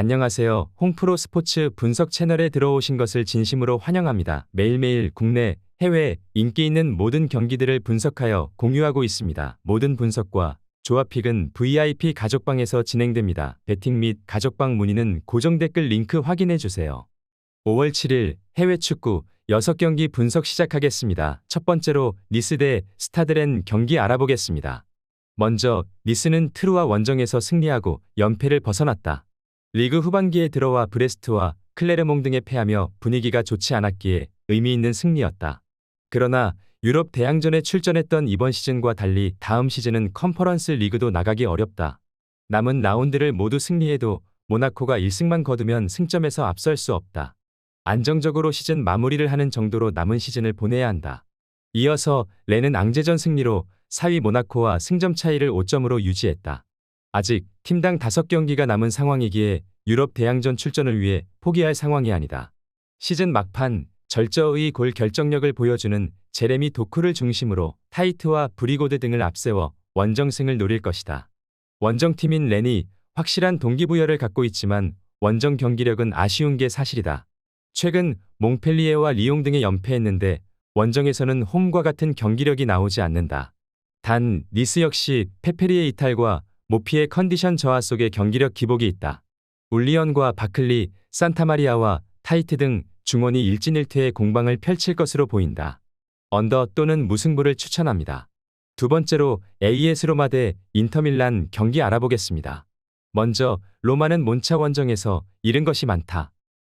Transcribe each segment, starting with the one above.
안녕하세요. 홍프로 스포츠 분석 채널에 들어오신 것을 진심으로 환영합니다. 매일매일 국내, 해외 인기 있는 모든 경기들을 분석하여 공유하고 있습니다. 모든 분석과 조합픽은 VIP 가족방에서 진행됩니다. 배팅 및 가족방 문의는 고정 댓글 링크 확인해 주세요. 5월 7일 해외 축구 6경기 분석 시작하겠습니다. 첫 번째로 니스 대 스타드렌 경기 알아보겠습니다. 먼저 니스는 트루와 원정에서 승리하고 연패를 벗어났다. 리그 후반기에 들어와 브레스트와 클레르몽 등에 패하며 분위기가 좋지 않았기에 의미 있는 승리였다. 그러나 유럽 대항전에 출전했던 이번 시즌과 달리 다음 시즌은 컨퍼런스 리그도 나가기 어렵다. 남은 라운드를 모두 승리해도 모나코가 1승만 거두면 승점에서 앞설 수 없다. 안정적으로 시즌 마무리를 하는 정도로 남은 시즌을 보내야 한다. 이어서 렌은 앙제전 승리로 4위 모나코와 승점 차이를 5점으로 유지했다. 아직 팀당 5경기가 남은 상황이기에 유럽 대항전 출전을 위해 포기할 상황이 아니다. 시즌 막판 절저의 골 결정력을 보여주는 제레미 도쿠를 중심으로 타이트와 브리고드 등을 앞세워 원정승을 노릴 것이다. 원정팀인 렌이 확실한 동기부여를 갖고 있지만 원정 경기력은 아쉬운 게 사실이다. 최근 몽펠리에와 리옹 등에 연패했는데 원정에서는 홈과 같은 경기력이 나오지 않는다. 단 니스 역시 페페리의 이탈과 모피의 컨디션 저하 속에 경기력 기복이 있다. 울리언과 바클리, 산타마리아와 타이트 등 중원이 일진일퇴의 공방을 펼칠 것으로 보인다. 언더 또는 무승부를 추천합니다. 두 번째로 AS 로마 대 인터밀란 경기 알아보겠습니다. 먼저 로마는 몬차 원정에서 잃은 것이 많다.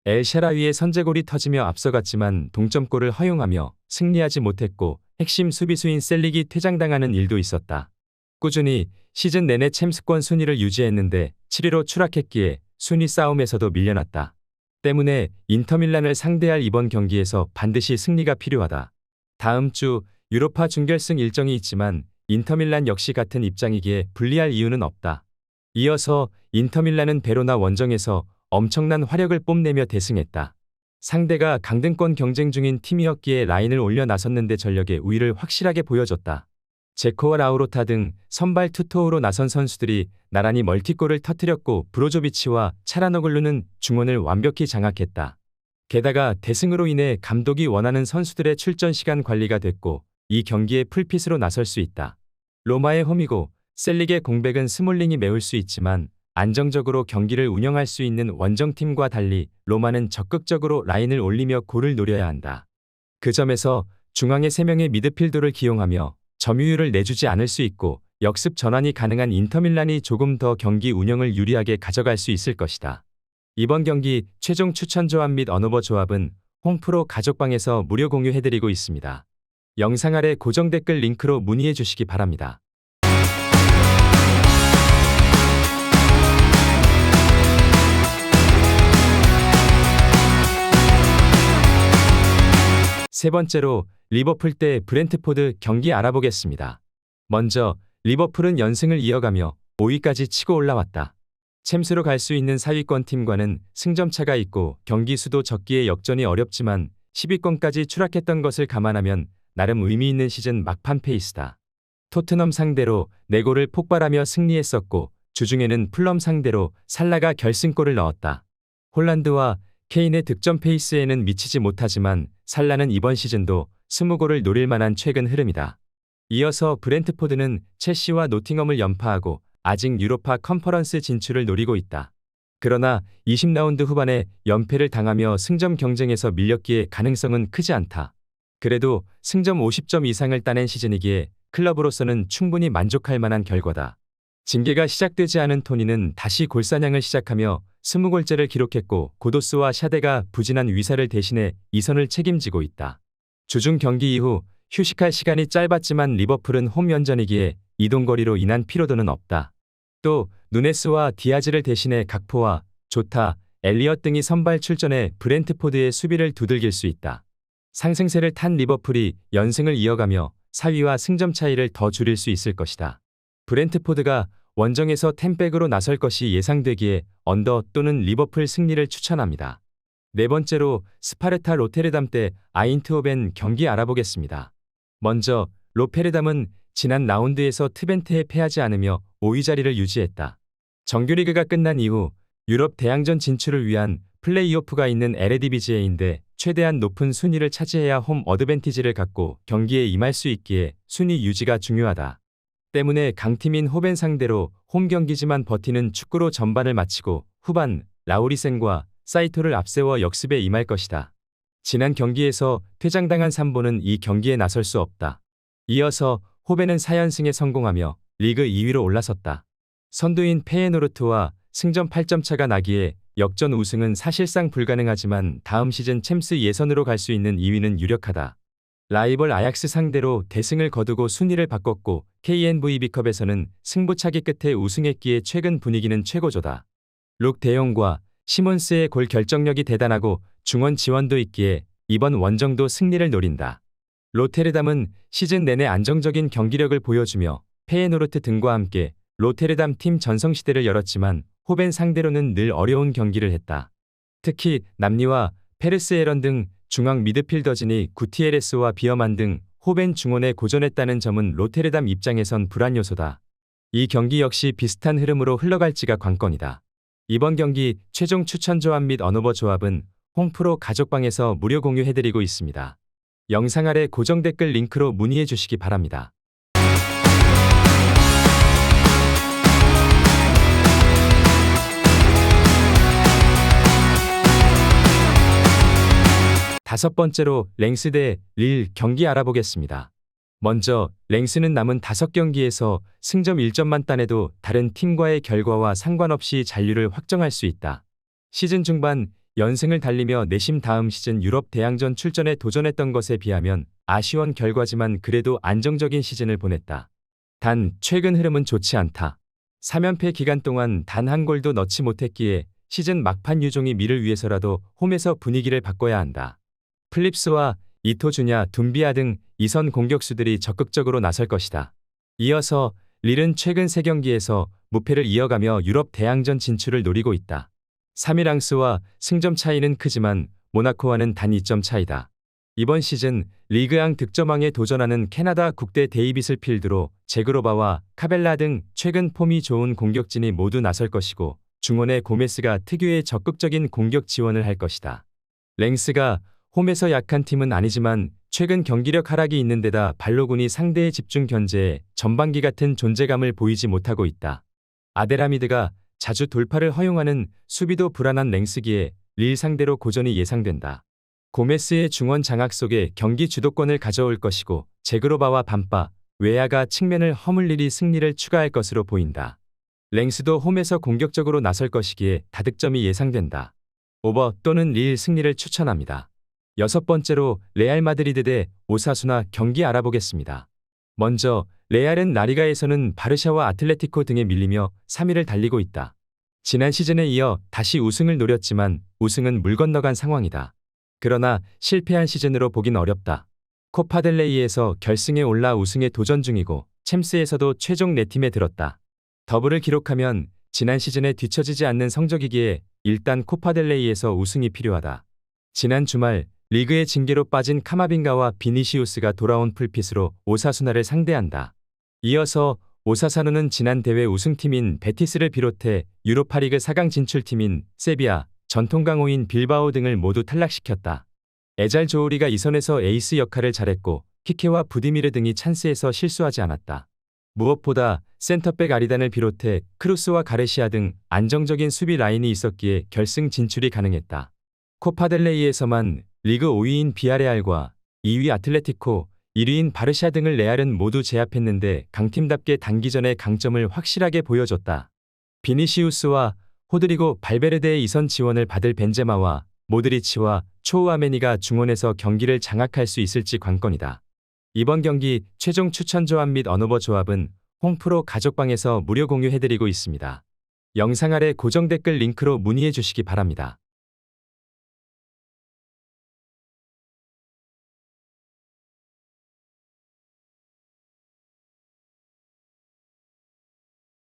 엘 샤라위의 선제골이 터지며 앞서갔지만 동점골을 허용하며 승리하지 못했고 핵심 수비수인 셀릭이 퇴장당하는 일도 있었다. 꾸준히 시즌 내내 챔스권 순위를 유지했는데 7위로 추락했기에 순위 싸움에서도 밀려났다. 때문에 인터밀란을 상대할 이번 경기에서 반드시 승리가 필요하다. 다음 주 유로파 준결승 일정이 있지만 인터밀란 역시 같은 입장이기에 불리할 이유는 없다. 이어서 인터밀란은 베로나 원정에서 엄청난 화력을 뽐내며 대승했다. 상대가 강등권 경쟁 중인 팀이었기에 라인을 올려 나섰는데 전력의 우위를 확실하게 보여줬다. 제코와 라우로타 등 선발 투토우로 나선 선수들이 나란히 멀티골을 터뜨렸고 브로조비치와 차라노글루는 중원을 완벽히 장악했다. 게다가 대승으로 인해 감독이 원하는 선수들의 출전 시간 관리가 됐고 이 경기에 풀핏으로 나설 수 있다. 로마의 홈이고 셀릭의 공백은 스몰링이 메울 수 있지만 안정적으로 경기를 운영할 수 있는 원정팀과 달리 로마는 적극적으로 라인을 올리며 골을 노려야 한다. 그 점에서 중앙에 3명의 미드필더를 기용하며 점유율을 내주지 않을 수 있고 역습 전환이 가능한 인터밀란이 조금 더 경기 운영을 유리하게 가져갈 수 있을 것이다. 이번 경기 최종 추천 조합 및 언어버 조합은 홍프로 가족방에서 무료 공유해드리고 있습니다. 영상 아래 고정 댓글 링크로 문의해 주시기 바랍니다. 세 번째로 리버풀 대 브렌트포드 경기 알아보겠습니다. 먼저 리버풀은 연승을 이어가며 5위까지 치고 올라왔다. 챔스로 갈 수 있는 4위권 팀과는 승점 차가 있고 경기 수도 적기에 역전이 어렵지만 10위권까지 추락했던 것을 감안하면 나름 의미 있는 시즌 막판 페이스다. 토트넘 상대로 4골을 폭발하며 승리했었고 주중에는 풀럼 상대로 살라가 결승골을 넣었다. 홀란드와 케인의 득점 페이스에는 미치지 못하지만 살라는 이번 시즌도 20골을 노릴 만한 최근 흐름이다. 이어서 브렌트포드는 첼시와 노팅엄을 연파하고 아직 유로파 컨퍼런스 진출을 노리고 있다. 그러나 20라운드 후반에 연패를 당하며 승점 경쟁에서 밀렸기에 가능성은 크지 않다. 그래도 승점 50점 이상을 따낸 시즌이기에 클럽으로서는 충분히 만족할 만한 결과다. 징계가 시작되지 않은 토니는 다시 골사냥을 시작하며 20골째를 기록했고 고도스와 샤데가 부진한 위사를 대신해 2선을 책임지고 있다. 주중 경기 이후 휴식할 시간이 짧았지만 리버풀은 홈 연전이기에 이동거리로 인한 피로도는 없다. 또 누네스와 디아즈를 대신해 각포와 조타, 엘리엇 등이 선발 출전해 브렌트포드의 수비를 두들길 수 있다. 상승세를 탄 리버풀이 연승을 이어가며 4위와 승점 차이를 더 줄일 수 있을 것이다. 브렌트포드가 원정에서 템백으로 나설 것이 예상되기에 언더 또는 리버풀 승리를 추천합니다. 네 번째로 스파르타 로테르담 대 아인트호벤 경기 알아보겠습니다. 먼저 로테르담은 지난 라운드에서 트벤테에 패하지 않으며 5위 자리를 유지했다. 정규리그가 끝난 이후 유럽 대항전 진출을 위한 플레이오프가 있는 에레디비지에인데 최대한 높은 순위를 차지해야 홈 어드밴티지를 갖고 경기에 임할 수 있기에 순위 유지가 중요하다. 때문에 강팀인 호벤 상대로 홈 경기지만 버티는 축구로 전반을 마치고 후반 라우리센과 사이토를 앞세워 역습에 임할 것이다. 지난 경기에서 퇴장당한 삼보는 이 경기에 나설 수 없다. 이어서 호벤은 4연승에 성공하며 리그 2위로 올라섰다. 선두인 페예노르트와 승점 8점 차가 나기에 역전 우승은 사실상 불가능하지만 다음 시즌 챔스 예선으로 갈 수 있는 2위는 유력하다. 라이벌 아약스 상대로 대승을 거두고 순위를 바꿨고 KNVB컵에서는 승부차기 끝에 우승했기에 최근 분위기는 최고조다. 룩 대용과 시몬스의 골 결정력이 대단하고 중원 지원도 있기에 이번 원정도 승리를 노린다. 로테르담은 시즌 내내 안정적인 경기력을 보여주며 페예노르트 등과 함께 로테르담 팀 전성시대를 열었지만 호벤 상대로는 늘 어려운 경기를 했다. 특히 남리와 페르스에런 등 중앙 미드필더진이 구티에레스와 비어만 등 호벤 중원에 고전했다는 점은 로테르담 입장에선 불안 요소다. 이 경기 역시 비슷한 흐름으로 흘러갈지가 관건이다. 이번 경기 최종 추천 조합 및 언어버 조합은 홈프로 가족방에서 무료 공유해드리고 있습니다. 영상 아래 고정 댓글 링크로 문의해 주시기 바랍니다. 다섯 번째로 랭스 대 릴 경기 알아보겠습니다. 먼저 랭스는 남은 5경기에서 승점 1점만 따내도 다른 팀과의 결과와 상관없이 잔류를 확정할 수 있다. 시즌 중반 연승을 달리며 내심 다음 시즌 유럽 대항전 출전에 도전했던 것에 비하면 아쉬운 결과지만 그래도 안정적인 시즌을 보냈다. 단 최근 흐름은 좋지 않다. 3연패 기간 동안 단 한 골도 넣지 못했기에 시즌 막판 유종이 미를 위해서라도 홈에서 분위기를 바꿔야 한다. 플립스와 이토주냐 둠비아 등 2선 공격수들이 적극적으로 나설 것이다. 이어서 릴은 최근 3경기에서 무패를 이어가며 유럽 대항전 진출을 노리고 있다. 3위 랑스와 승점 차이는 크지만 모나코와는 단 2점 차이다. 이번 시즌 리그앙 득점왕에 도전하는 캐나다 국대 데이빗을 필두로 제그로바와 카벨라 등 최근 폼이 좋은 공격진이 모두 나설 것이고 중원의 고메스가 특유의 적극적인 공격 지원을 할 것이다. 랭스가 홈에서 약한 팀은 아니지만 최근 경기력 하락이 있는 데다 발로군이 상대의 집중 견제에 전반기 같은 존재감을 보이지 못하고 있다. 아델하미드가 자주 돌파를 허용하는 수비도 불안한 랭스기에 릴 상대로 고전이 예상된다. 고메스의 중원 장악 속에 경기 주도권을 가져올 것이고 제그로바와 반파, 웨아가 측면을 허물 일이 승리를 추가할 것으로 보인다. 랭스도 홈에서 공격적으로 나설 것이기에 다득점이 예상된다. 오버 또는 릴 승리를 추천합니다. 여섯 번째로 레알 마드리드 대 오사수나 경기 알아보겠습니다. 먼저 레알은 라리가에서는 바르샤와 아틀레티코 등에 밀리며 3위를 달리고 있다. 지난 시즌에 이어 다시 우승을 노렸지만 우승은 물 건너간 상황이다. 그러나 실패한 시즌으로 보긴 어렵다. 코파델레이에서 결승에 올라 우승에 도전 중이고 챔스에서도 최종 4팀에 들었다. 더블을 기록하면 지난 시즌에 뒤처지지 않는 성적이기에 일단 코파델레이에서 우승이 필요하다. 지난 주말 리그의 징계로 빠진 카마빙가와 비니시우스가 돌아온 풀핏으로 오사수나를 상대한다. 이어서 오사사누는 지난 대회 우승팀인 베티스를 비롯해 유로파리그 4강 진출팀인 세비야, 전통 강호인 빌바오 등을 모두 탈락시켰다. 에잘 조우리가 이선에서 에이스 역할을 잘했고 키케와 부디미르 등이 찬스에서 실수하지 않았다. 무엇보다 센터백 아리단을 비롯해 크루스와 가르시아 등 안정적인 수비 라인이 있었기에 결승 진출이 가능했다. 코파델레이에서만 리그 5위인 비아레알과 2위 아틀레티코, 1위인 바르샤 등을 레알은 모두 제압했는데 강팀답게 단기전에 강점을 확실하게 보여줬다. 비니시우스와 호드리고 발베르데의 이선 지원을 받을 벤제마와 모드리치와 초우아메니가 중원에서 경기를 장악할 수 있을지 관건이다. 이번 경기 최종 추천 조합 및 언어버 조합은 홈프로 가족방에서 무료 공유해드리고 있습니다. 영상 아래 고정 댓글 링크로 문의해 주시기 바랍니다.